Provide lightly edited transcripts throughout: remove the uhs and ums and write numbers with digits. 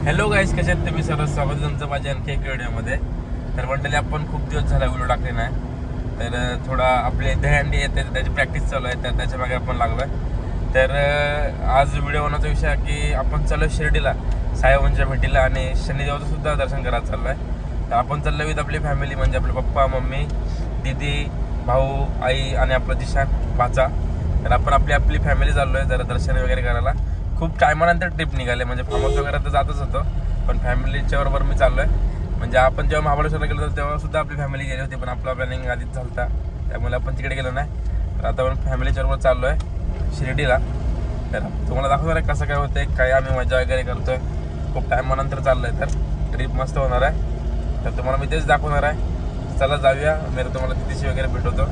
Hello गाईस, कसे आहेत तुम्ही? सर्व स्वागत तुमचं माझ्या आणखी एक व्हिडिओमध्ये. तर मंडळी, आपण खूप दिवस झाला व्हिडिओ टाकले नाही, तर थोडा आपले दहीहंडी येते त्याची प्रॅक्टिस चालू आहे, तर त्याच्या मागे आपण लागलो आहे. तर आज व्हिडिओ बनवण्याचा विषय आहे की आपण चाललो शिर्डीला साईबाबांच्या भेटीला आणि शनिदेवाचं सुद्धा दर्शन करायला चाललो आहे. तर आपण चाललो विथ आपली फॅमिली, म्हणजे आपले पप्पा, मम्मी, दीदी, भाऊ, आई आणि आपलं जिशान भाचा. तर आपण आपली फॅमिली चाललो आहे जरा दर्शन वगैरे करायला. खूप टायमानंतर ट्रिप निघाले, म्हणजे फार्महाऊस वगैरे तर जातच होतो, पण फॅमिलीच्या बरोबर मी चाललो आहे. म्हणजे आपण जेव्हा महाबळेश्वरला गेलो होतो तेव्हा सुद्धा आपली फॅमिली गेली होती, पण आपला प्लॅनिंग आधीच झाला, त्यामुळे आपण तिकडे गेलो नाही. तर आता आपण फॅमिलीच्या बरोबर चाललो आहे शिर्डीला. तर तुम्हाला दाखवणार आहे कसं काय होतं, काय आम्ही मजा वगैरे करतोय. खूप टायमानंतर चाललो आहे, तर ट्रिप मस्त होणार आहे. तर तुम्हाला मी तेच दाखवणार आहे. चला जाऊया, मी तुम्हाला तिथेशी वगैरे भेटवतो.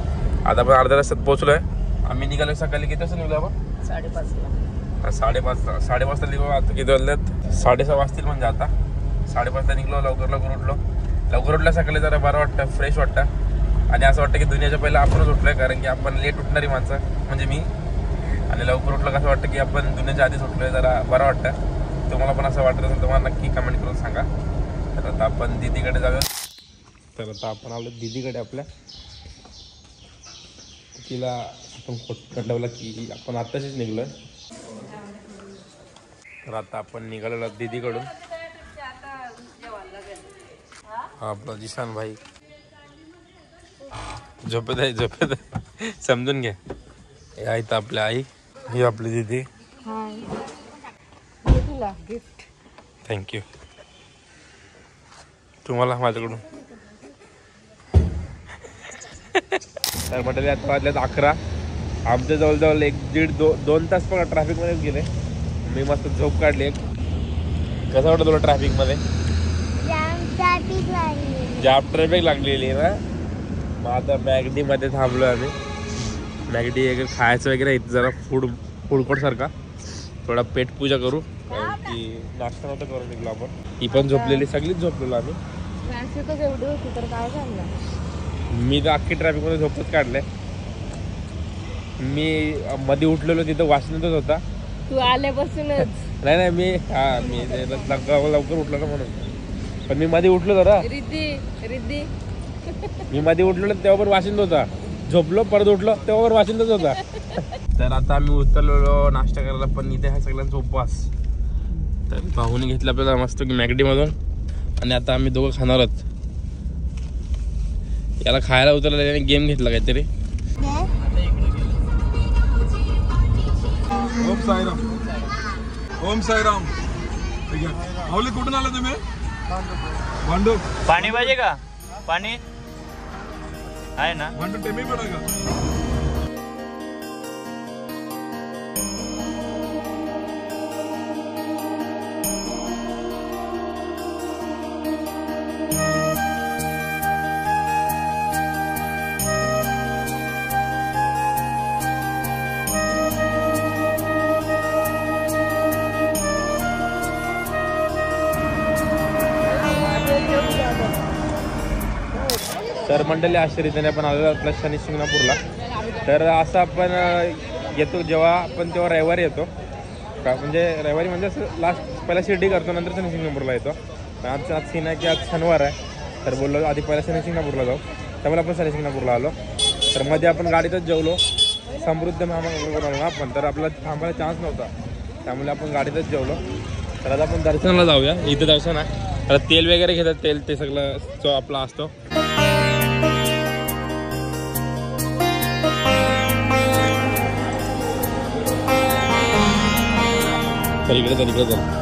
आता आपण अर्ध्या रस्त्यात पोहोचलो आहे. आम्ही निघालो सकाळी किती वाजता निघलो आपण? 5:30. 5:30 निघलो. आता किती वाजलेत? 6:30 वाजतील. म्हणजे आता 5:30 निघलो. लवकर उठलो सकाळी जरा बरं वाटतं, फ्रेश वाटतं. आणि असं वाटतं की दुनियाच्या पहिला आपणच उठलोय, कारण की आपण लेट उठणारी माणसं म्हणजे मी. आणि लवकर उठलं कसं वाटतं की आपण दुनियाच्या आधीच उठलोय, जरा बरं वाटतं. तुम्हाला पण असं वाटत असेल तुम्हाला नक्की कमेंट करून सांगा. तर आता आपण दीदीकडे जाऊया. तर आता आपण आलो दीदीकडे आपल्या. तिला आपण कटवलं की आपण आत्ताशीच निघलोय. तर आता आपण निघालेलो दीदीकडून. आपला जिशान भाई झोपेत आहे. समजून घ्या. हे आहेत आपल्या आई, ही आपली दीदी. गिफ्ट थँक्यू तुम्हाला माझ्याकडून. तर म्हटलं आता वाजल्यात 11. आमच्या जवळजवळ 1-1.5-2 तास पण ट्रॅफिकमध्येच गेले. मी मस्त झोप काढली. कसं वाटतं तुला ट्रॅफिकमध्ये? जाम ट्रॅफिक लागलेली ना. मग आता मॅगडीमध्ये थांबलो आम्ही. मॅगडी वगैरे खायचं वगैरे इथं जरा फूड कोर्ट सारखा. थोडा पेट पूजा करू, कारण की नाश्ता नव्हता करून निघलो आपण. ही पण झोपलेली, सगळीच झोपलेलो आम्ही. एवढी होती तर काय झालं? मी तर अख्खी ट्रॅफिकमध्ये झोपच काढले. मी मध्ये उठलेलो तिथं वाचण्यातच होता. तू आल्यापासूनच? नाही मी लवकर उठलो ना म्हणून. पण मी मध्ये उठलो जरा. रिद्धी मी मध्ये उठलो तेव्हा पण वाशिंद होता. झोपलो, परत उठलो तेव्हा पण वाशिंदच होता. तर आता आम्ही उतरलेलो नाश्ता करायला, पण इथे आहे सगळ्यांचा उपवास. तर भाऊने घेतलं आपल्याला मस्त की मॅगडीमधून. आणि आता आम्ही दोघं खाणार आहोत. याला खायला उतरलं, गेम घेतला काहीतरी. ओम साईराम. माऊली, कुठून आला तुम्ही? भांडूप. पाणी पाहिजे का? पाणी आहे ना? भांडूप टेमी पडा का? तर मंडळी, अशा रीतीने आपण आलेलो आपल्या शनी शिंगणापूरला. तर असं आपण येतो जेव्हा आपण तेव्हा रविवारी येतो का, म्हणजे रविवारी म्हणजे असं लास्ट पहिला शिर्डी करतो, नंतर शनी शिंगणापूरला येतो. आज सीन आहे की आज शनिवार आहे, तर बोललो आधी पहिला शनी शिंगणापूरला जाऊ. त्यामुळे आपण शनी शिंगणापूरला आलो. तर मध्ये आपण गाडीतच जेवलो. समृद्ध महामार्गावर आलो ना आपण, तर आपल्याला थांबायला चान्स नव्हता, त्यामुळे आपण गाडीतच जेवलो. तर आता आपण दर्शनाला जाऊया. इथं दर्शन आहे. तर तेल वगैरे घेतात, तेल ते सगळं जो आपला असतो. तर इकडे चला.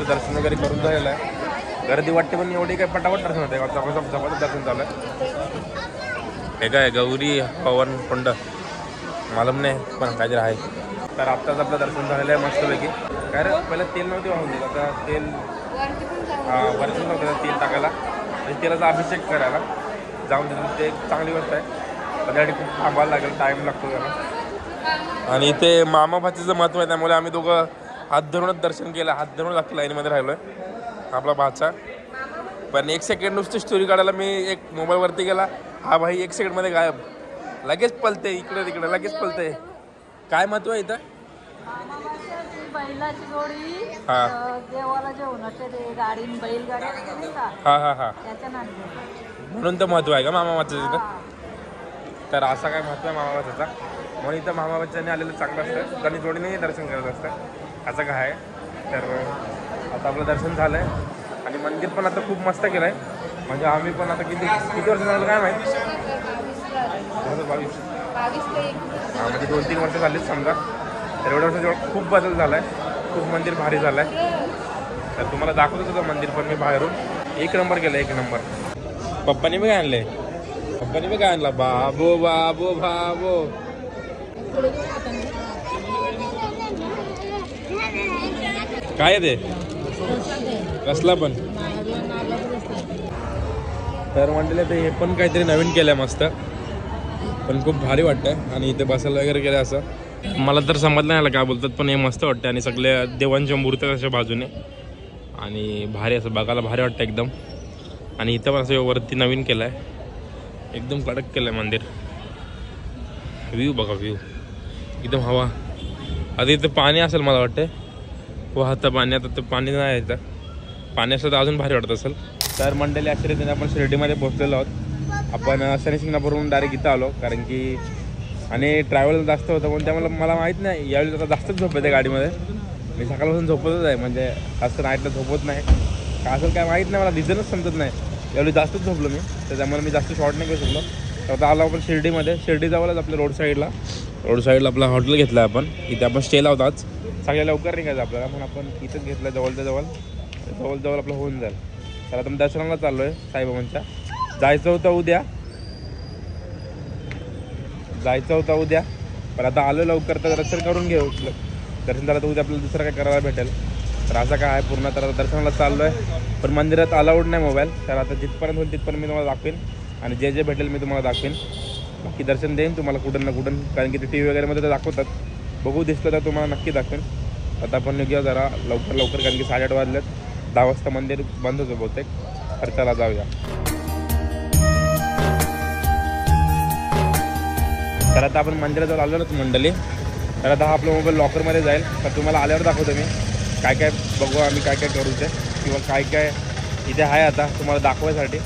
दर्शन वगैरे करून झालेलं आहे. गर्दी वाटते पण एवढी काही पटापट दर्शन होते. झपाट दर्शन चालू आहे. हे काय गौरी पवन कुंड मालूम नाही, पण काहीतरी आहे. तर आत्ताच आपलं दर्शन झालेलं आहे मस्तपैकी. काय रे, पहिलं तेल नव्हते वाहून देत, आता तेल वरती नव्हतं तेल टाकायला. म्हणजे तेलाचा अभिषेक करायला जाऊन देतात. ते एक चांगली गोष्ट आहे, पण त्यासाठी खूप थांबायला लागेल, टाईम लागतो त्याला. आणि इथे मामा भाचीचं महत्त्व आहे, त्यामुळे आम्ही दोघं हात धरूनच दर्शन केलं, हात धरून लागतं लाईनमध्ये राहिलो आहे आपला भाचा. पण 1 सेकंड नुसती स्टोरी काढायला मी एक मोबाईलवरती गेला, हा भाई 1 सेकंडमध्ये गायब, लगेच पलते इकडे तिकडे, लगेच पलते. काय महत्त्व आहे इथं? बैलाची जोडी हा. देवाला जेवणाचे ते गाडी बैलगाड्या नाही का हां हां हां, त्याच्या नांदी म्हणून तर महत्त्व आहे का मामा भाच्याचं इथं? तर असा काय महत्त्व आहे मामा भाच्याचा, म्हणून इथं मामा भाच्याने आलेलं चांगलं असतं, त्यांनी जोडीने दर्शन करत असतं, असं काय आहे. तर आता आपलं दर्शन झालं आहे आणि मंदिर पण आता खूप मस्त केलं आहे. म्हणजे आम्ही पण आता किती वर्ष झालं काय माहीत, 2022. हां, म्हणजे 2-3 वर्ष झालीच समजा. तर एवढ्या वर्षात खूप बदल झाला आहे, खूप मंदिर भारी झालं आहे. तर तुम्हाला दाखवतच होतं मंदिर पण मी बाहेरून, 1 नंबर केलं, 1 नंबर. पप्पाने बी काय आणले, पप्पाने बी काय आणला, बाबो बाबो बाबो. काय आहे ते, कसला पण. तर म्हटलं ते हे पण काहीतरी नवीन केलं आहे मस्त, पण खूप भारी वाटतं. आणि इथे बसायला वगैरे केलं असं, मला तर समजलं नाही काय बोलतात, पण हे मस्त वाटतं. आणि सगळ्या देवांच्या मूर्त्या अशा बाजूने, आणि भारी असं बघायला भारी वाटतं एकदम. आणि इथं पण असं वरती नवीन केलं आहे, एकदम कडक केलं आहे मंदिर. व्ह्यू बघा, व्ह्यू एकदम हवा. आता इथं पाणी असेल मला वाटतं, वाहतं पाणी. आता ते पाणी नाही इथं, पाणी असलं तर अजून भारी वाटत असेल. तर मंडळी अशा रीतीने आपण शिर्डीमध्ये पोहोचलेलो आहोत. आपण शनी शिंगणापूरहून डायरेक्ट इथं आलो, कारण की आणि ट्रॅव्हल जास्त होतं, पण त्यामुळे मला माहीत नाही यावेळी आता जास्तच झोप येते गाडीमध्ये. मी सकाळपासून झोपतच आहे, म्हणजे असं नाईटला झोपत नाही का असेल काय माहीत नाही, मला रिझनच समजत नाही. यावेळी जास्तच झोपलो मी, तर त्यामुळे मी जास्त शॉर्ट नाही करू शकलो. तर आता आलो आपण शिर्डीमध्ये. शिर्डीजवळच आपल्या रोड साईडला आपला हॉटेल घेतलं आहे आपण. इथे आपण स्टे लावतो आज, सगळ्या लवकर निघायचं आपल्याला, पण आपण इथंच घेतलं जवळ आपलं होऊन जाईल. तर आता मी दर्शनाला चाललो आहे साईबाबांच्या. जायचं होतं उद्या, पण आता आलो लवकर तर दर्शन करून घेऊ. दर्शन झालं तर उद्या आपल्याला दुसरं काय करायला भेटेल. तर असं काय आहे पूर्ण. तर आता दर्शनाला चाललो आहे, पण मंदिरात अलाउड नाही मोबाईल. तर आता जिथपर्यंत होईल तिथपर्यंत मी तुम्हाला दाखवेन, आणि जे भेटेल मी तुम्हाला दाखवेन. बाकी दर्शन देईन तुम्हाला कुठं ना कुठं, कारण की ते TV वगैरेमध्ये ते दाखवतात. बघू दिसलं तर तुम्हाला नक्की दाखवेन. आता आपण निघूया जरा लवकर, कारण की 8:30 वाजलेत. 10 वाजता मंदिर बंद होतं बहुतेक. तर चला जाऊया. तर आता आपण मंदिराजवळ आलोच मंडळी. तर आता आपलं मोबाईल लॉकरमध्ये जाईल. तर तुम्हाला आल्यावर दाखवतो मी काय बघू आम्ही काय करू ते, किंवा काय इथे आहे आता तुम्हाला दाखवायसाठी.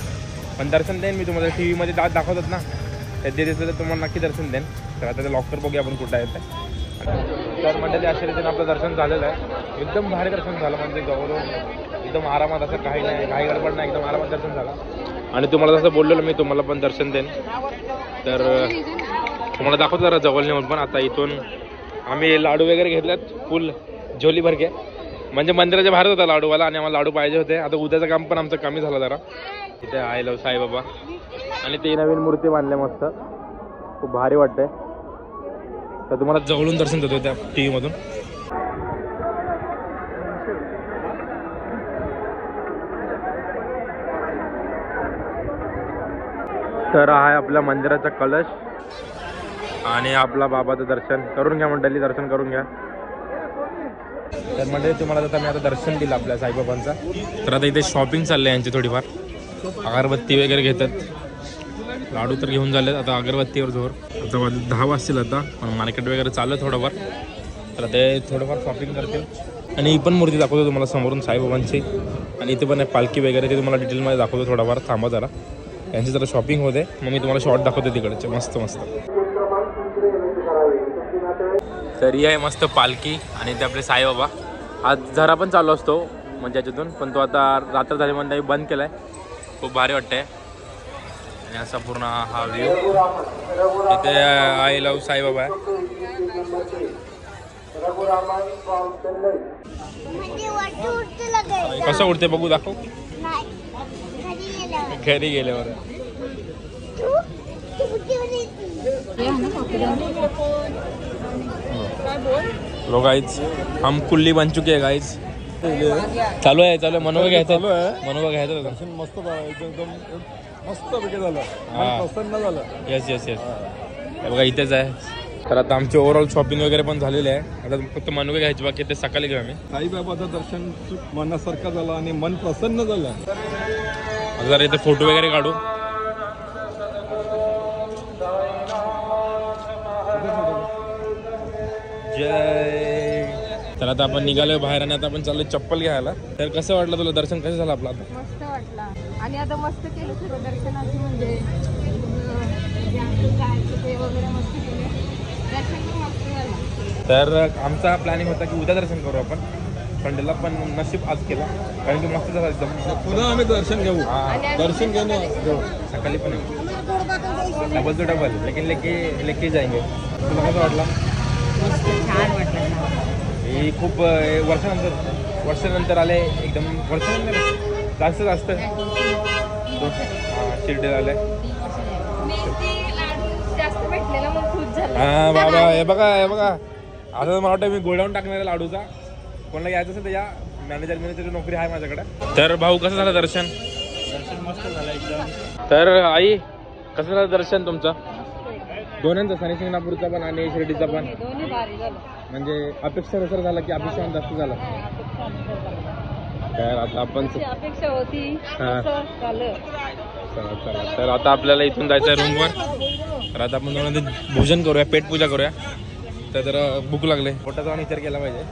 पण दर्शन देईन मी तुम्हाला, TV मध्ये दाखवतात ना, ते दिसलं तर तुम्हाला नक्की दर्शन देईन. तर आता ते लॉकर बघूया आपण कुठं आहे ते. तर मंडळी अशा रीतीने आपलं दर्शन झालेलं आहे. एकदम भारी दर्शन झालं, म्हणजे जवळून एकदम आरामात, असं काही नाही, काही गडबड नाही, एकदम आरामात दर्शन झालं. आणि तुम्हाला जसं बोललेलं मी, तुम्हाला पण दर्शन देईन. तर तुम्हाला दाखवतो जरा जवळ नेऊन. पण आता इथून आम्ही लाडू वगैरे घेतल्यात फुल झोली भर घे, म्हणजे मंदिराच्या बाहेर होता लाडूवाला, आणि आम्हाला लाडू पाहिजे होते. आता उद्याचं काम पण आमचं कमी झालं जरा. इथे आय लव साईबाबा, आणि ते नवीन मूर्ती बांधल्या मस्त, खूप भारी वाटतंय. तर तुम्हाला जवळून दर्शन देतो त्या TV मधून. तर आहे आपल्या मंदिराचा कलश, आणि आपला बाबाचं दर्शन करून घ्या मंडळी, दर्शन करून घ्या. तर मंडळी तुम्हाला आता मी आता दर्शन दिलं आपल्या साईबाबांचा. तर आता इथे शॉपिंग चालली आहे यांची थोडीफार, अगरबत्ती वगैरे घेतात, लाडू तर घेऊन झालेत. आता अगरबत्तीवर जोर. आता 10 वाजतील आता, पण मार्केट वगैरे चाललं आहे थोडंफार. तर ते थोडंफार शॉपिंग करतील. आणि ही पण मूर्ती दाखवतो तुम्हाला समोरून साईबाबांची, आणि इथे पण आहे पालखी वगैरे, ते तुम्हाला डिटेलमध्ये दाखवतो थोडाफार. थांबा जरा, यांची जरा शॉपिंग होते, मग मी तुम्हाला शॉर्ट दाखवते तिकडचे मस्त. तर ही आहे मस्त पालखी, आणि ते आपले साईबाबा. आज झरा पण चालू असतो म्हणजे याच्यातून, पण तो आता रात्र झाली म्हणून बंद केला आहे. खूप भारी वाटतंय. आणि असा पूर्ण हा व्ह्यू. इथे आय लव साईबाबा आहे. कसं उडते बघू, दाखव. घरी गेल्यावर लो गाइज, हम कुल्ली बन चुके हैं गाइज. चालू आहे मनोबा घ्यायचं चालू आहे. मनोबा घ्यायचं होतं. दर्शन मस्त एकदम मस्त पैकी झालं. हा. मन प्रसन्न झालं. येस येस येस हे बघा इथेच आहे. तर आता आमची ओव्हरऑल शॉपिंग वगैरे पण झालेली आहे. आता फक्त मनोबा घ्यायची बाकी ते सकाळी घेऊ आम्ही. साईबाबाचं दर्शन मनासारखं झालं आणि मन प्रसन्न झालं. आता जरा इथे फोटो वगैरे काढू. जय. तर आता आपण निघालोय बाहेर आणि आता आपण चाललोय चप्पल घ्यायला. तर कसं वाटलं तुला दर्शन कसं झालं आपलं आता? मस्त वाटला आणि आता मस्त केलं सगळं दर्शनाची म्हणजे जायचं ते वगैरे मस्त केलं. दर्शन पण मस्त झालं. तर आमचा प्लॅनिंग होता की उद्या दर्शन करू आपण संडेला पण नशीब आज केला कारण की मस्त झालं एकदम. पुन्हा आम्ही दर्शन घेऊ. हा दर्शन घेऊ सकाळी पण डबल टू डबल लेकिन लेके जाएंगे. तुला कसं वाटलं? मस्त छान वाटलं. ही खूप वर्षानंतर आले एकदम वर्षानंतर जास्त शिर्डीला आले. जास्त भेटलेला मग खुश झालं. हा बाबा हे बघा आता मला वाटतं मी गोडाऊन टाकणार आहे लाडूचा. कोणाला यायचं असेल तर या मॅनेजर नोकरी आहे माझ्याकडे. तर भाऊ कसं झालं दर्शन? दर्शन मस्त झालं एकदम. तर आई कसं झालं दर्शन तुमचं? दोन्हींचं शनी शिंगणापूरचा पण आणि शिर्डीचा पण दोन्ही भारी झालं. म्हणजे अपेक्षानुसार झाला की अपेक्षा जास्त झाला? तर आता आपण अपेक्षा होती हा. तसं झालं. चला तर आता आपल्याला इथून जायचं आहे रूमवर. तर आता आपण दोन भोजन करूया पेटपूजा करूया. तर जरा भूक लागले पोटाचा जाऊन विचार केला पाहिजे.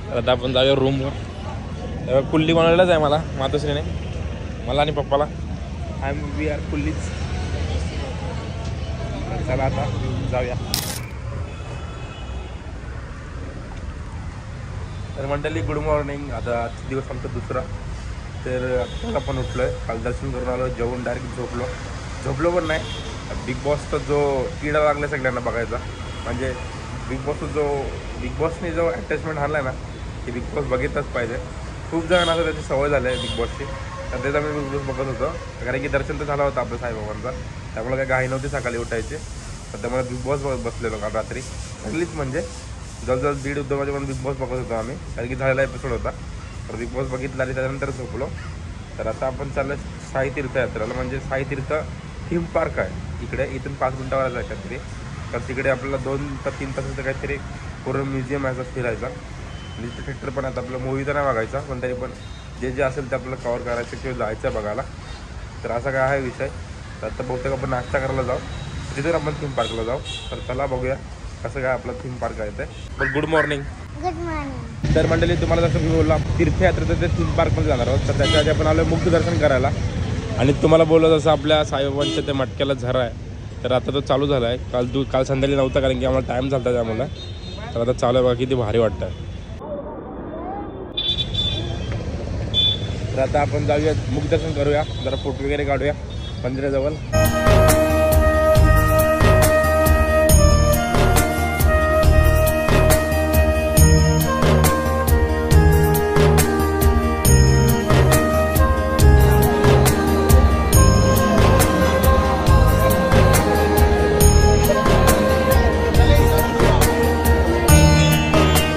तर आता आपण जाऊया रूमवर. कुल्ली बनवलेलाच आहे मला मातोश्रीने मला आणि पप्पाला. वी आर कुल्लीच. चला आता जाऊया. तर मंडळी गुड मॉर्निंग. आता आजचा दिवस आमचा दुसरा. तर आता आपण उठलो आहे. काल दर्शन करून आलो जेवून डायरेक्ट झोपलो पण नाही. बिग बॉसचा जो किडा लागला सगळ्यांना बघायचा म्हणजे बिग बॉसने जो अटॅचमेंट आणला आहे ना की बिग बॉस बघितलंच पाहिजे. खूप जणांना त्याची सवय झाली आहे बिग बॉसची. तर त्याचा मी बिग बॉस बघत होतो कारण की दर्शन तर झाला होता आपल्या साईबाबांचा. त्यामुळे काही घाई नव्हती सकाळी उठायची. तर त्यामुळे बिग बॉस बसलेलो काल रात्री सगळीच म्हणजे जवळजवळ 1:30 वाजेपर्यंत बिग बॉस बघत होतो आम्ही कारण की झालेला एपिसोड होता. तर बिग बॉस बघितला आणि त्यानंतर झोपलो. तर आता आपण चाललं साई तीर्थयात्रेला म्हणजे साई तीर्थ थीम पार्क आहे इकडे. इथून 5 मिनिटावरच आहे काहीतरी. तर तिकडे आपल्याला 2 ते 3 तासाचं काहीतरी पूर्ण म्युझियम आहे असं फिरायचा. आणि तिथे थिएटर पण आता आपलं मूवी तर नाही बघायचा पण तरी पण जे असेल ते आपल्याला कवर करायचं किंवा जायचं बघायला. तर असा काय आहे विषय. तर आता बहुतेक आपण नाश्ता करायला जाऊ तिथून आपण थीम पार्कला जाऊ. तर चला बघूया कसं काय आपलं थीम पार्क आहे ते. पण गुड मॉर्निंग. तर मंडळी तुम्हाला जसं मी बोलला तीर्थयात्रेचं ते थीम पार्कमध्ये जाणार आहोत. तर त्याच्या आधी आपण आलो मुक्त दर्शन करायला. आणि तुम्हाला बोललो जसं आपल्या साईबाबांच्या ते मटक्याला झरा आहे. तर आता तो चालू झाला आहे. काल संध्याकाळी नव्हता कारण की आम्हाला टाईम झाला त्यामुळे. तर आता चालू आहे बघा किती भारी वाटतं. तर आता आपण जाऊया मुख दर्शन करूया जरा फोटो वगैरे काढूया मंदिराजवळ.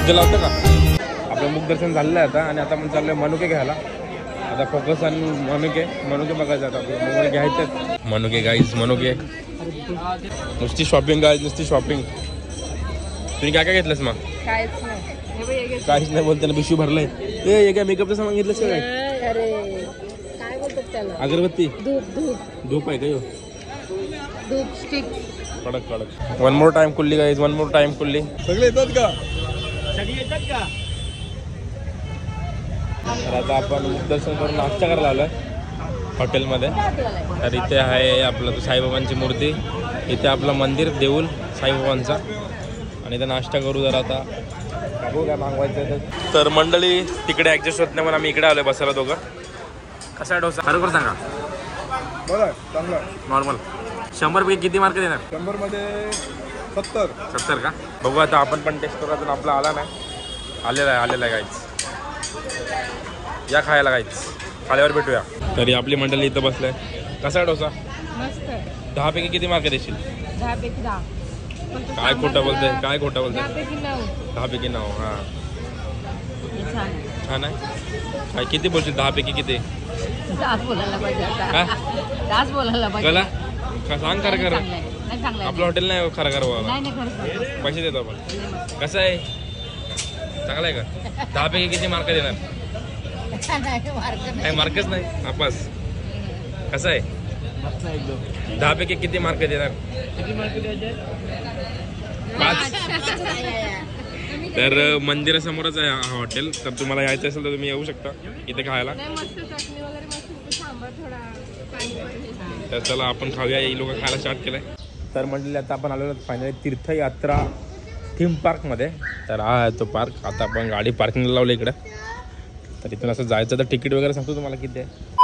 लावतं का आपलं मुख दर्शन झालेलं आहे आता. आणि आता आपण चाललोय मनुके घ्यायला. आता फोकस आणि मनुके बघायचं आता आपल्याला घ्यायचे मनुके गाईज मनुके. नुसती शॉपिंग गाईज नुसती शॉपिंग. तुम्ही काय घेतलंस मग? काहीच नाही बोलते ना पिशवी भरलंय. ते काय मेकअपचं सामान घेतलंस का काय? अरे काय बोलतात त्याला? अगरबत्ती धूप आहे का? धूप स्टिक कडक. वन मोर टाइम कुल्ली गाईज वन मोर टाइम कुल्ली. सगळे येतात का? तर आता आपण दर्शन करून नाश्ता करायला आलोय हॉटेलमध्ये. तर इथे आहे आपलं तो साईबाबांची मूर्ती. इथे आपलं मंदिर देऊळ साईबाबांचा. आणि इथं नाश्ता करू जरा आता बघू काय मागवायचं. तर मंडळी तिकडे ॲडजस्ट होत नाही म्हणून आम्ही इकडे आलोय बसायला दोघं. कसा आहे डोसा खरोखर सांगा? बरं चांगलं नॉर्मल. 100 पैकी किती मार्क देणार? 100 मध्ये 70 का? बघू आता आपण पण टेस्ट करू. अजून आपला आला नाही. आलेला आहे गाईच. या खायला गाईच खाल्यावर भेटूया. तरी आपली मंडळी इथं बसलंय. कसा आहे डोसा? मस्त. 10 पैकी किती मार्क देशील? 10 पैकी 10. काय खोटं बोलते? 10 पैकी 9. हां छान आहे. हा नाही काय किती बोलशील 10 पैकी किती दास बोलायला पाहिजे काय दास बोलायला कला का सांग खरं खरं नाही चांगलं आपलं हॉटेल नाही खरं खरं बोला नाही खरंच पैसे देतो आपण कसं आहे चांगलं आहे का 10 पैकी किती मार्क देणार काही मार्कच नाही नापास कसं आहे 10 पैकी किती मार्क देणार 5 तर मंदिरासमोरच आहे हा हॉटेल तर तुम्हाला यायचं असेल तर तुम्ही येऊ शकता इथे खायला तर चला आपण खाऊया ही लोक खायला स्टार्ट केलंय तर मंडळी आता आपण आलेलो फायनली तीर्थयात्रा थीम पार्कमध्ये तर हा आहे तो पार्क आता आपण गाडी पार्किंगला लावली इकडं तर इथून असं जायचं तर तिकीट वगैरे सांगतो तुम्हाला किती आहे